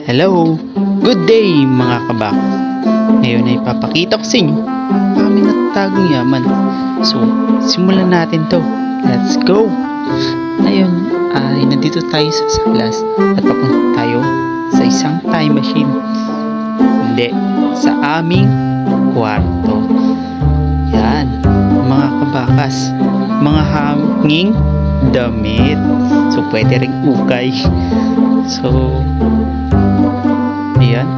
Hello! Good day mga kabak! Ngayon ay papakita ko sa inyo ang aming natatagong yaman. So, simulan natin to. Let's go! Ngayon ay nandito tayo sa salas at papunta tayo sa isang time machine. Hindi, sa aming kwarto. Yan, mga kabakas, mga hanging damit. So, pwede ring ukay. So, ayan,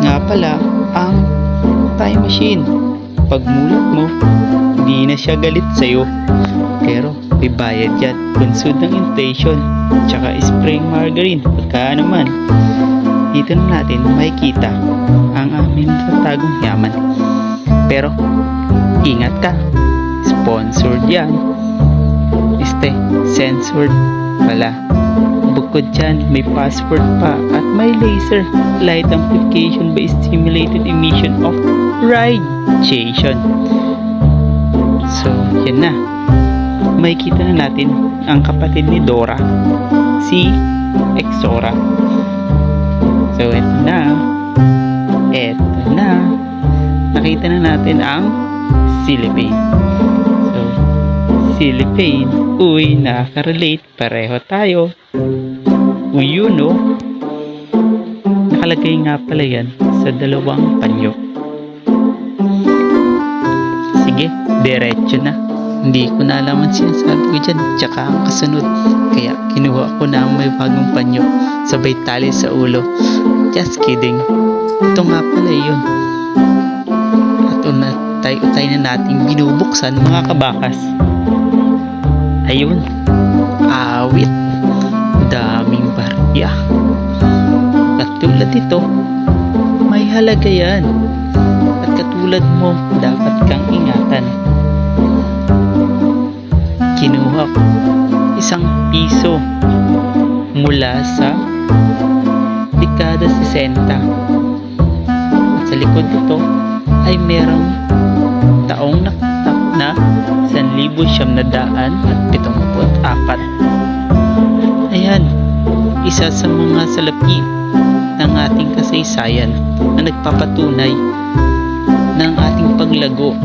nga pala ang time machine. Pagmulat mo, hindi na siya galit sa'yo. Pero, may bayad yan. Bunsod ng inflation, tsaka spring margarine. Pagka naman, dito na natin makikita ang aming natatagong yaman. Pero, ingat ka. Sponsored yan. Censored pala. Bukod dyan, may password pa at may laser light amplification by stimulated emission of radiation. So, yan na. Makikita na natin ang kapatid ni Dora, si Exora. So, eto na. Nakita na natin ang Silipane. So, Silipane, uy, nakaka-relate. Pareho tayo. You know, nakalagay nga pala yan sa dalawang panyo. Sige, diretso na. Hindi ko na alam ang sinasabi ko dyan, tsaka ang kasunod. Kaya kinuha ko na ang may bagong panyo, sabay tali sa ulo. Just kidding. Ito nga pala yun. At utay na nating binubuksan, mga kabakas. Ayun, awit. Daming barya. Katulad ito, may halaga yan. At katulad mo, dapat kang ingatan. Kinuha ko ₱1 mula sa dekada 60. At sa likod nito ay merong taong nakatak na 1974. Ayan, isa sa mga salapi ng ating kasaysayan na nagpapatunay ng ating paglago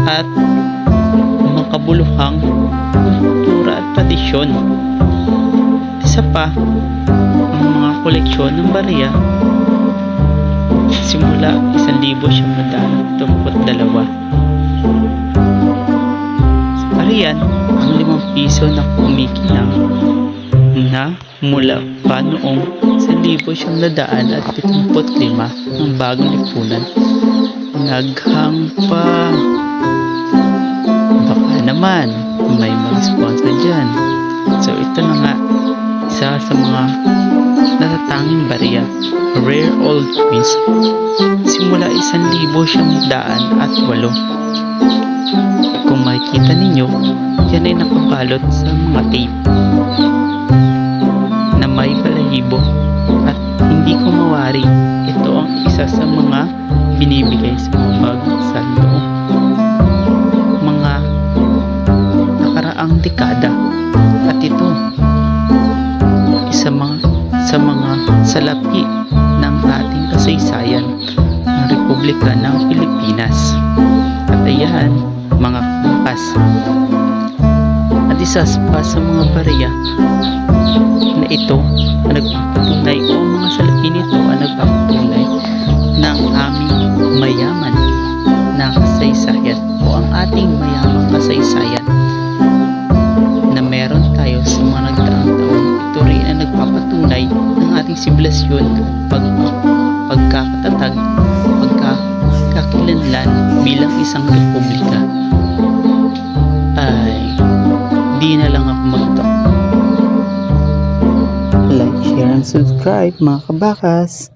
at makabuluhang kultura at tradisyon. Isa pa, ang mga koleksyon ng barya simula 1972. Sa pariyan, ang ₱5 na kumikinang na mula pa noong 1975 ng bagong lipunan. Naghang pa. Baka naman may mag-sponsor dyan. So ito na nga, isa sa mga natatanging barya, rare old prints, simula 1908. Kung makikita ninyo, yan ay nakabalot sa mga tape na may balahibo at hindi ko mawari. Ito ang isa sa mga binibigay sa mga bagong salo mga nakaraang dekada. At ito isa sa mga salapi ng ating kasaysayan ng Republika ng Pilipinas. At ayan, mga kumpas, at isa pa sa mga barya na ito na nagpapatunay, o mga salapi nito ang nagpapatunay ng aming mayaman na kasaysayan, o ang ating mayamang kasaysayan na meron tayo sa mga nagdaang taon. Ito rin ang nagpapatunay ng ating sibilasyon, pagkakatatag, pagkakakilanlan bilang isang republika. Ay, di na lang ako magtalk. Like, share, and subscribe, mga kabakas.